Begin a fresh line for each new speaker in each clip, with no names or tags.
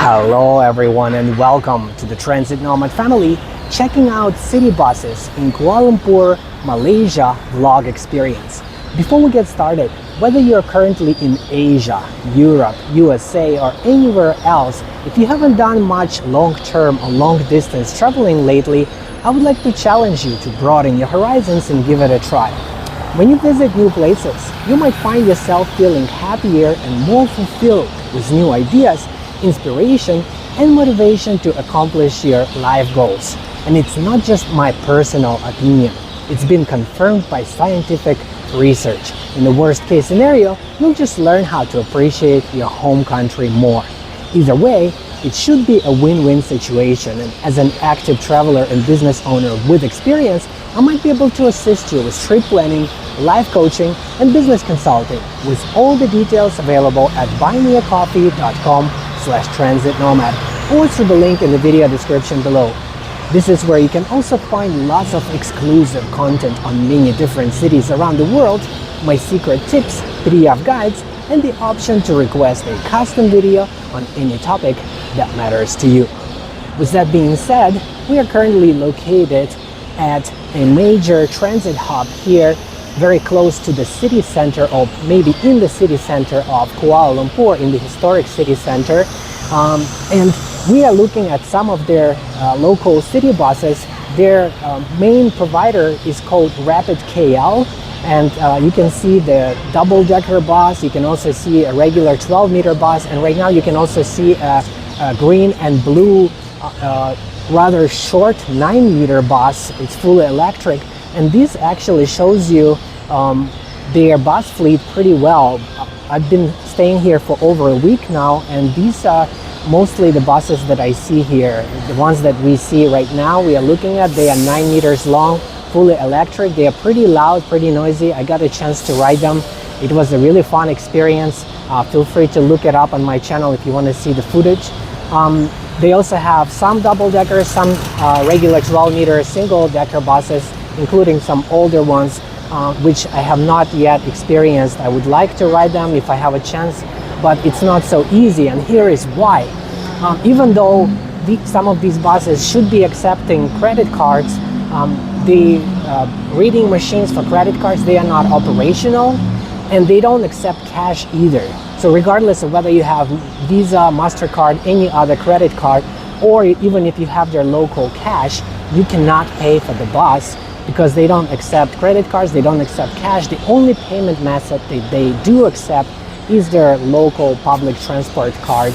Hello everyone and welcome to the Transit Nomad family, checking out city buses in Kuala Lumpur, Malaysia vlog experience. Before we get started, whether you're currently in Asia, Europe, USA or anywhere else, if you haven't done much long-term or long-distance traveling lately, I would like to challenge you to broaden your horizons and give it a try. When you visit new places, you might find yourself feeling happier and more fulfilled with new ideas, inspiration, and motivation to accomplish your life goals. And it's not just my personal opinion. It's been confirmed by scientific research. In the worst case scenario, you'll just learn how to appreciate your home country more. Either way, it should be a win-win situation, and as an active traveler and business owner with experience, I might be able to assist you with trip planning, life coaching, and business consulting, with all the details available at buymeacoffee.com/transitnomad or through the link in the video description below. This is where you can also find lots of exclusive content on many different cities around the world, my secret tips, PDF guides, and the option to request a custom video on any topic that matters to you. With that being said, we are currently located at a major transit hub here, very close to the city center, or maybe in the city center of Kuala Lumpur, in the historic city center. And we are looking at some of their local city buses. Their main provider is called Rapid KL, and you can see the double-decker bus. You can also see a regular 12-meter bus, and right now you can also see a green and blue rather short 9-meter bus. It's fully electric, and this actually shows you their bus fleet pretty well. I've been staying here for over a week now, and these are mostly the buses that I see here. The ones that we see right now, we are looking at, they are 9 meters long, fully electric. They are pretty loud, pretty noisy. I got a chance to ride them. It was a really fun experience. Feel free to look it up on my channel if you want to see the footage. They also have some double-deckers, some regular 12-meter single-decker buses, including some older ones, which I have not yet experienced. I would like to ride them if I have a chance, but it's not so easy, and here is why. Even though some of these buses should be accepting credit cards, the reading machines for credit cards, they are not operational, and they don't accept cash either. So regardless of whether you have Visa, MasterCard, any other credit card, or even if you have their local cash, you cannot pay for the bus because they don't accept credit cards, they don't accept cash. The only payment method that they do accept is their local public transport card,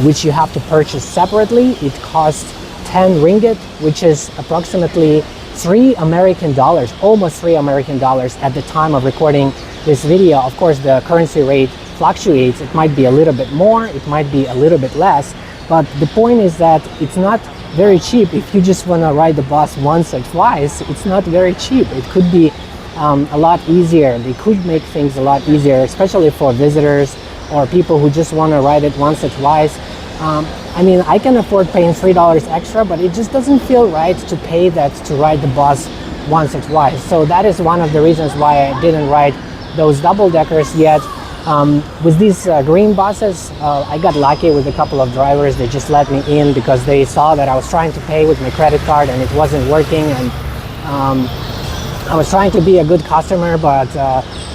which you have to purchase separately. It costs 10 ringgit, which is approximately $3 American, almost $3 American at the time of recording this video. Of course, the currency rate fluctuates. It might be a little bit more, it might be a little bit less, but the point is that it's not very cheap. If you just want to ride the bus once or twice, it's not very cheap. It could be a lot easier. They could make things a lot easier, especially for visitors or people who just want to ride it once or twice. I mean, I can afford paying $3 extra, but it just doesn't feel right to pay that to ride the bus once or twice. So that is one of the reasons why I didn't ride those double-deckers yet. With these green buses, I got lucky with a couple of drivers. They just let me in because they saw that I was trying to pay with my credit card and it wasn't working, and I was trying to be a good customer, but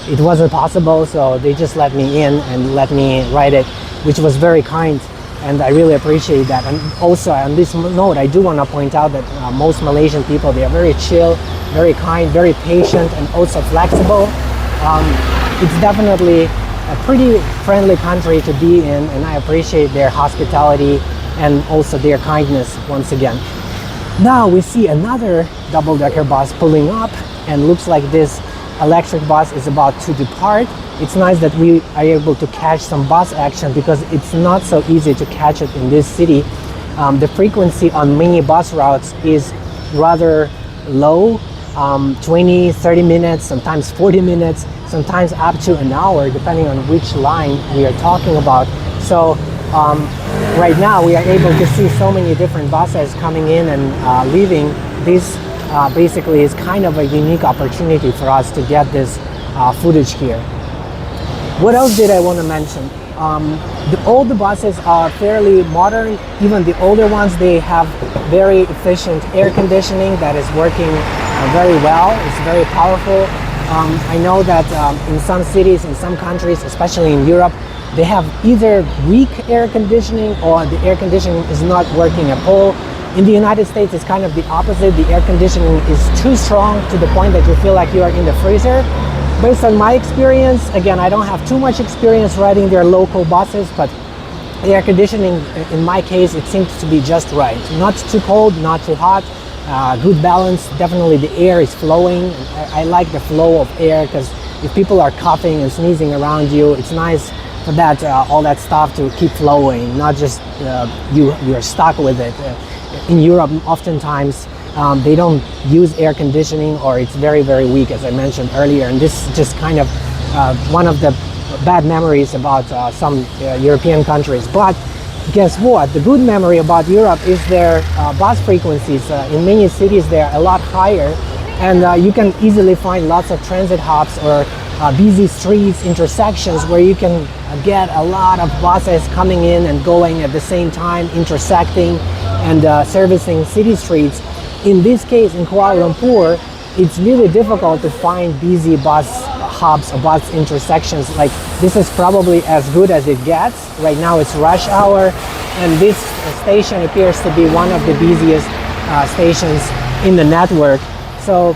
it wasn't possible, so they just let me in and let me ride it, which was very kind, and I really appreciate that. And also on this note, I do want to point out that most Malaysian people, they are very chill, very kind, very patient, and also flexible. It's definitely a pretty friendly country to be in, and I appreciate their hospitality and also their kindness once again. Now we see another double-decker bus pulling up, and looks like this electric bus is about to depart. It's nice that we are able to catch some bus action because it's not so easy to catch it in this city. The frequency on many bus routes is rather low, 20, 30 minutes, sometimes 40 minutes, sometimes up to an hour, depending on which line we are talking about. So right now we are able to see so many different buses coming in and leaving. This basically is kind of a unique opportunity for us to get this footage here. What else did I want to mention? All the buses are fairly modern. Even the older ones, they have very efficient air conditioning that is working very well. It's very powerful. I know that in some cities, in some countries, especially in Europe, they have either weak air conditioning or the air conditioning is not working at all. In the United States, it's kind of the opposite. The air conditioning is too strong to the point that you feel like you are in the freezer. Based on my experience, again, I don't have too much experience riding their local buses, but the air conditioning, in my case, it seems to be just right. Not too cold, not too hot, good balance. Definitely the air is flowing. I like the flow of air because if people are coughing and sneezing around you, it's nice for that all that stuff to keep flowing, not just you're stuck with it. In Europe, oftentimes they don't use air conditioning, or it's very, very weak, as I mentioned earlier. And this is just kind of one of the bad memories about some European countries. But guess what? The good memory about Europe is their bus frequencies. In many cities, they're a lot higher, and you can easily find lots of transit hubs or busy streets, intersections where you can get a lot of buses coming in and going at the same time, intersecting and servicing city streets. In this case, in Kuala Lumpur, it's really difficult to find busy bus hubs or bus intersections. Like, this is probably as good as it gets. Right now it's rush hour, and this station appears to be one of the busiest stations in the network. So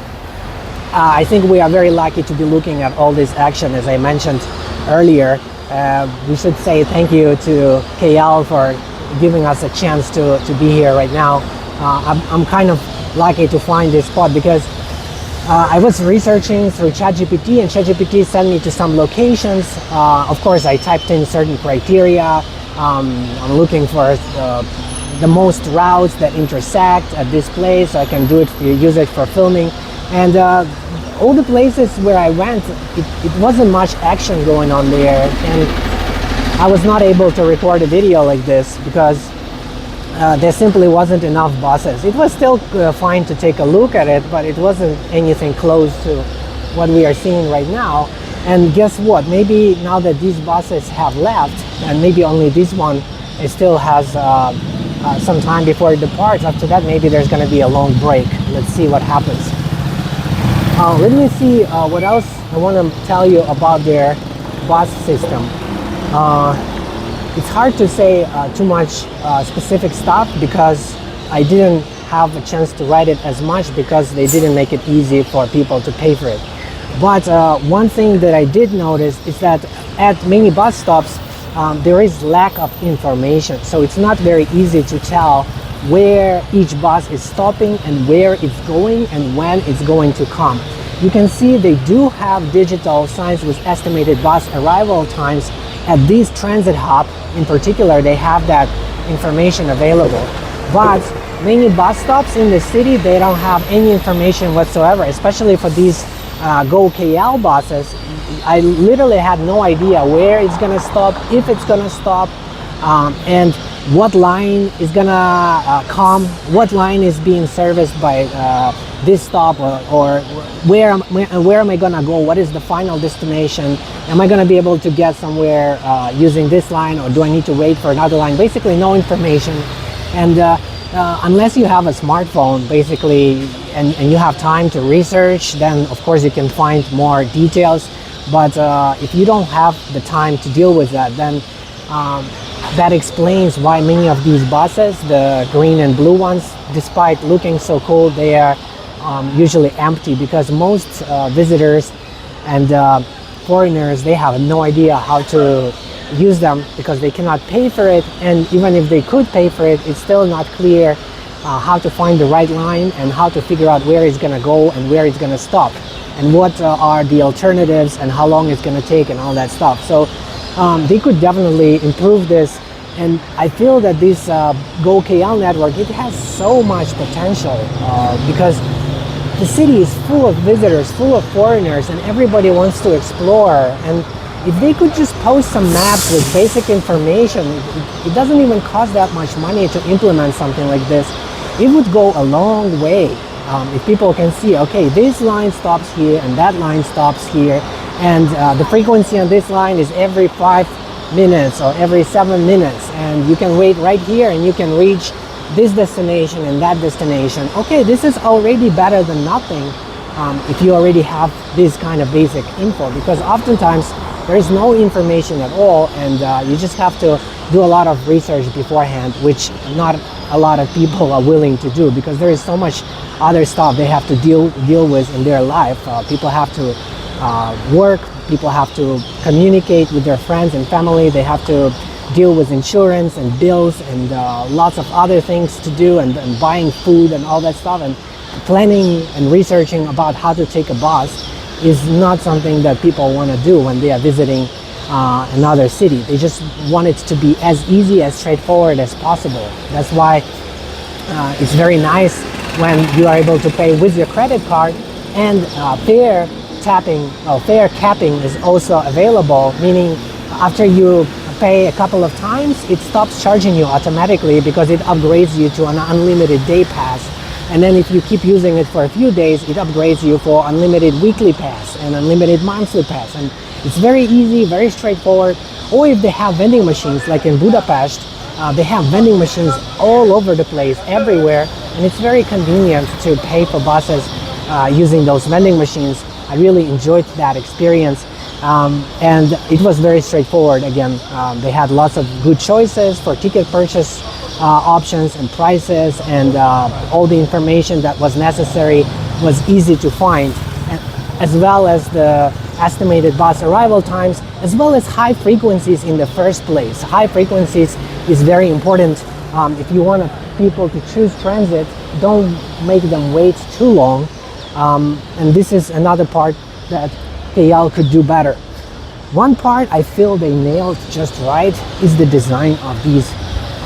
I think we are very lucky to be looking at all this action. As I mentioned earlier, we should say thank you to KL for giving us a chance to be here right now. I'm kind of lucky to find this spot because I was researching through ChatGPT, and ChatGPT sent me to some locations. Of course, I typed in certain criteria. I'm looking for the most routes that intersect at this place, so I can use it for filming. And all the places where I went, it wasn't much action going on there, and I was not able to record a video like this because there simply wasn't enough buses. It was still fine to take a look at it, but it wasn't anything close to what we are seeing right now. And guess what? Maybe now that these buses have left, and maybe only this one, it still has some time before it departs. After that, maybe there's going to be a long break. Let's see what happens. Let me see what else I want to tell you about their bus system. It's hard to say too much specific stuff because I didn't have a chance to ride it as much because they didn't make it easy for people to pay for it. But one thing that I did notice is that at many bus stops there is lack of information, so it's not very easy to tell where each bus is stopping and where it's going and when it's going to come. You can see they do have digital signs with estimated bus arrival times. At this transit hub in particular, they have that information available. But many bus stops in the city, they don't have any information whatsoever, especially for these Go KL buses. I literally had no idea where it's gonna stop, if it's gonna stop, and what line is gonna come, what line is being serviced by this stop, or where am I gonna go, what is the final destination, am I gonna be able to get somewhere using this line, or do I need to wait for another line? Basically no information. And unless you have a smartphone basically and you have time to research, then of course you can find more details. But if you don't have the time to deal with that, then that explains why many of these buses, the green and blue ones, despite looking so cool, they are usually empty, because most visitors and foreigners, they have no idea how to use them because they cannot pay for it. And even if they could pay for it, it's still not clear how to find the right line and how to figure out where it's going to go and where it's going to stop, and what are the alternatives and how long it's going to take and all that stuff. So they could definitely improve this, and I feel that this Go KL network, it has so much potential because the city is full of visitors, full of foreigners, and everybody wants to explore. And if they could just post some maps with basic information, it doesn't even cost that much money to implement something like this. It would go a long way. If people can see, okay, this line stops here and that line stops here, and the frequency on this line is every 5 minutes or every 7 minutes, and you can wait right here and you can reach this destination and that destination. Okay, this is already better than nothing if you already have this kind of basic info, because oftentimes there is no information at all, and you just have to do a lot of research beforehand, which not a lot of people are willing to do, because there is so much other stuff they have to deal with in their life. People have to work, people have to communicate with their friends and family, they have to deal with insurance and bills and lots of other things to do, and buying food and all that stuff, and planning and researching about how to take a bus is not something that people want to do when they are visiting another city. They just want it to be as easy, as straightforward as possible. That's why it's very nice when you are able to pay with your credit card, and fare capping is also available, meaning after you pay a couple of times, it stops charging you automatically because it upgrades you to an unlimited day pass. And then if you keep using it for a few days, it upgrades you for unlimited weekly pass and unlimited monthly pass. And it's very easy, very straightforward. Or if they have vending machines, like in Budapest, they have vending machines all over the place, everywhere. And it's very convenient to pay for buses using those vending machines. I really enjoyed that experience. And it was very straightforward. Again, they had lots of good choices for ticket purchase options and prices, and all the information that was necessary was easy to find, as well as the estimated bus arrival times, as well as high frequencies in the first place. High frequencies is very important. If you want people to choose transit, don't make them wait too long. And this is another part that KL could do better. One part I feel they nailed just right is the design of these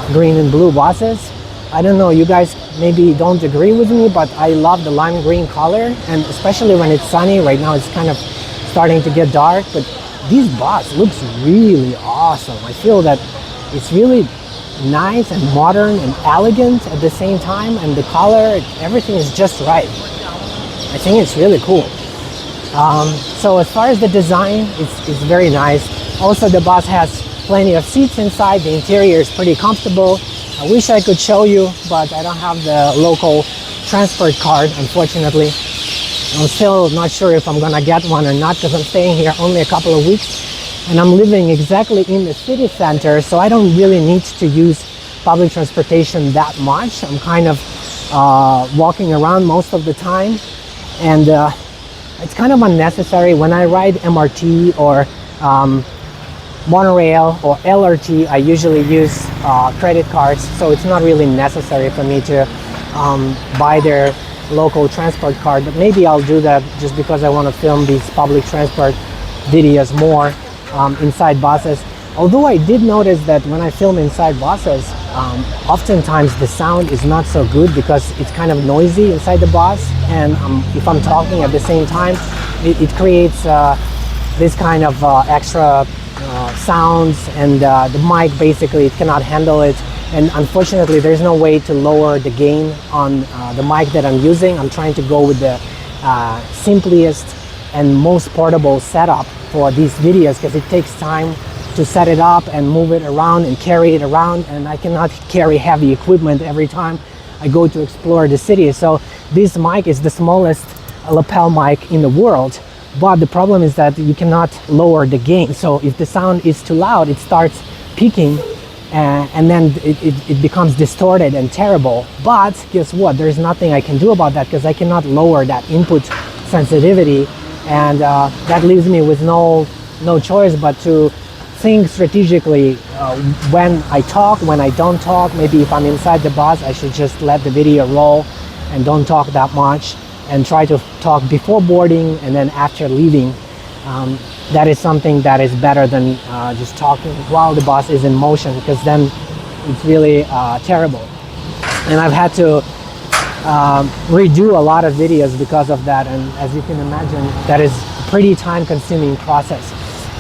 green and blue buses. I don't know, you guys maybe don't agree with me, but I love the lime green color, and especially when it's sunny. Right now it's kind of starting to get dark, but this bus looks really awesome. I feel that it's really nice and modern and elegant at the same time, and the color, everything is just right. I think it's really cool. So as far as the design, it's very nice. Also, the bus has plenty of seats inside. The interior is pretty comfortable. I wish I could show you, but I don't have the local transport card, unfortunately. I'm still not sure if I'm gonna get one or not, because I'm staying here only a couple of weeks and I'm living exactly in the city center, so I don't really need to use public transportation that much. I'm kind of walking around most of the time, and it's kind of unnecessary. When I ride MRT or monorail or LRT, I usually use credit cards, so it's not really necessary for me to buy their local transport card. But maybe I'll do that just because I want to film these public transport videos more inside buses. Although I did notice that when I film inside buses, oftentimes the sound is not so good because it's kind of noisy inside the bus, and if I'm talking at the same time, it creates this kind of extra sounds, and the mic basically it cannot handle it. And unfortunately, there's no way to lower the gain on the mic that I'm using. I'm trying to go with the simplest and most portable setup for these videos, because it takes time to set it up and move it around and carry it around, and I cannot carry heavy equipment every time I go to explore the city. So this mic is the smallest lapel mic in the world, but the problem is that you cannot lower the gain. So if the sound is too loud, it starts peaking, and then it becomes distorted and terrible. But guess what? There's nothing I can do about that, because I cannot lower that input sensitivity, and that leaves me with no choice but to think strategically when I talk, when I don't talk. Maybe if I'm inside the bus, I should just let the video roll and don't talk that much, and try to talk before boarding and then after leaving. That is something that is better than just talking while the bus is in motion, because then it's really terrible. And I've had to redo a lot of videos because of that, and as you can imagine, that is a pretty time-consuming process.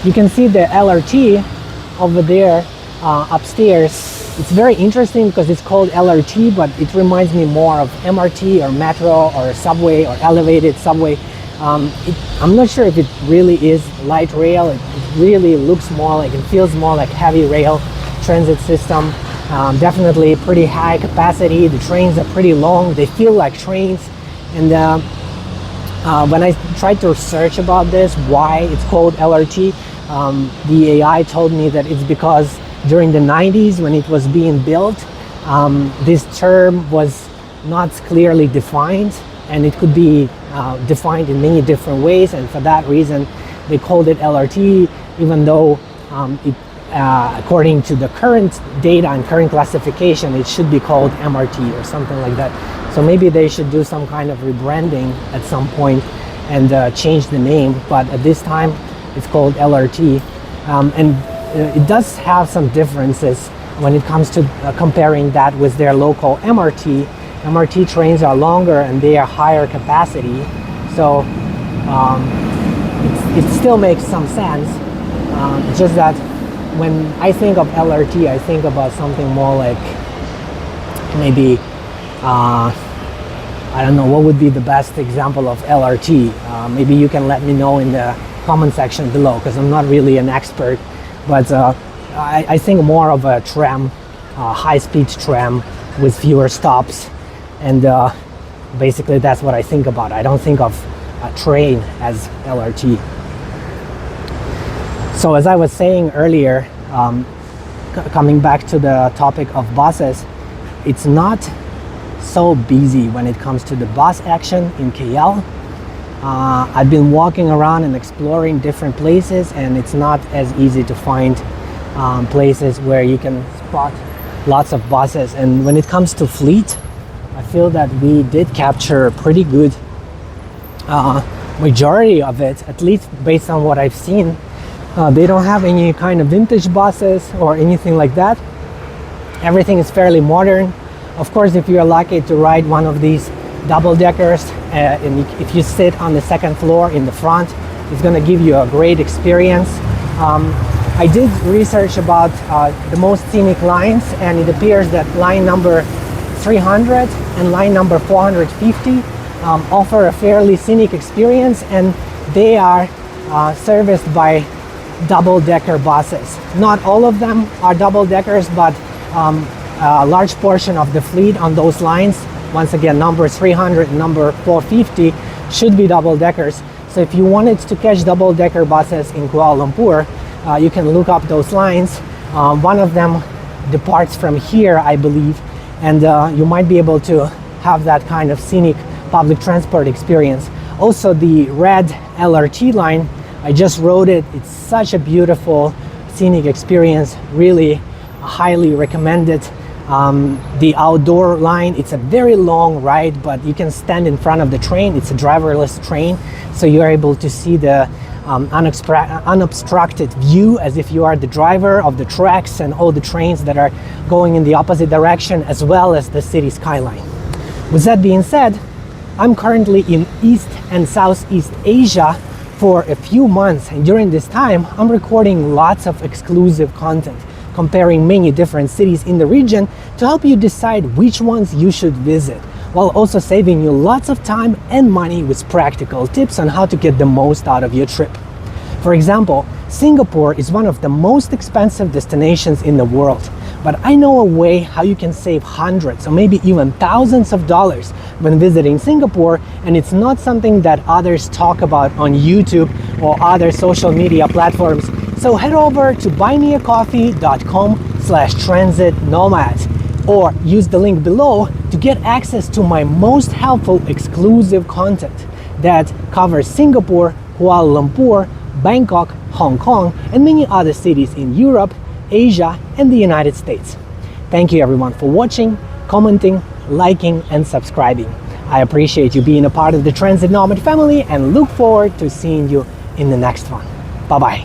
You can see the LRT over there upstairs. It's very interesting because it's called LRT, but it reminds me more of MRT or metro or subway or elevated subway. I'm not sure if it really is light rail. It really looks more like, it feels more like heavy rail transit system. Definitely pretty high capacity. The trains are pretty long. They feel like trains. And when I tried to research about this, why it's called LRT, the AI told me that it's because during the 90s when it was being built, this term was not clearly defined, and it could be defined in many different ways, and for that reason they called it LRT, even though according to the current data and current classification it should be called MRT or something like that. So maybe they should do some kind of rebranding at some point and change the name, but at this time it's called LRT. And it does have some differences when it comes to comparing that with their local MRT. MRT trains are longer and they are higher capacity, so it still makes some sense. It's just that when I think of LRT, I think about something more like maybe I don't know, what would be the best example of LRT? Maybe you can let me know in the comment section below, because I'm not really an expert, but I think more of a tram, high-speed tram with fewer stops, and basically that's what I think about. I don't think of a train as LRT. So as I was saying earlier, coming back to the topic of buses, it's not so busy when it comes to the bus action in KL. I've been walking around and exploring different places, and it's not as easy to find places where you can spot lots of buses. And when it comes to fleet, I feel that we did capture a pretty good majority of it, at least based on what I've seen. They don't have any kind of vintage buses or anything like that. Everything is fairly modern. Of course, if you're lucky to ride one of these double-deckers, and if you sit on the second floor in the front, it's going to give you a great experience. I did research about the most scenic lines, and it appears that line number 300 and line number 450 offer a fairly scenic experience, and they are serviced by double-decker buses. Not all of them are double-deckers, but a large portion of the fleet on those lines, once again number 300 and number 450, should be double-deckers. So if you wanted to catch double-decker buses in Kuala Lumpur, you can look up those lines. One of them departs from here, I believe, and you might be able to have that kind of scenic public transport experience. Also, the red LRT line, I just rode it. It's such a beautiful scenic experience, really highly recommended. The outdoor line, it's a very long ride, but you can stand in front of the train. It's a driverless train, so you're able to see the unobstructed view as if you are the driver of the tracks and all the trains that are going in the opposite direction, as well as the city skyline. With that being said, I'm currently in East and Southeast Asia for a few months, and during this time I'm recording lots of exclusive content, comparing many different cities in the region to help you decide which ones you should visit, while also saving you lots of time and money with practical tips on how to get the most out of your trip. For example, Singapore is one of the most expensive destinations in the world, but I know a way how you can save hundreds or maybe even thousands of dollars when visiting Singapore, and it's not something that others talk about on YouTube or other social media platforms. So head over to buymeacoffee.com/transitnomad or use the link below to get access to my most helpful exclusive content that covers Singapore, Kuala Lumpur, Bangkok, Hong Kong, and many other cities in Europe, Asia, and the United States. Thank you everyone for watching, commenting, liking, and subscribing. I appreciate you being a part of the Transit Nomad family and look forward to seeing you in the next one. Bye-bye.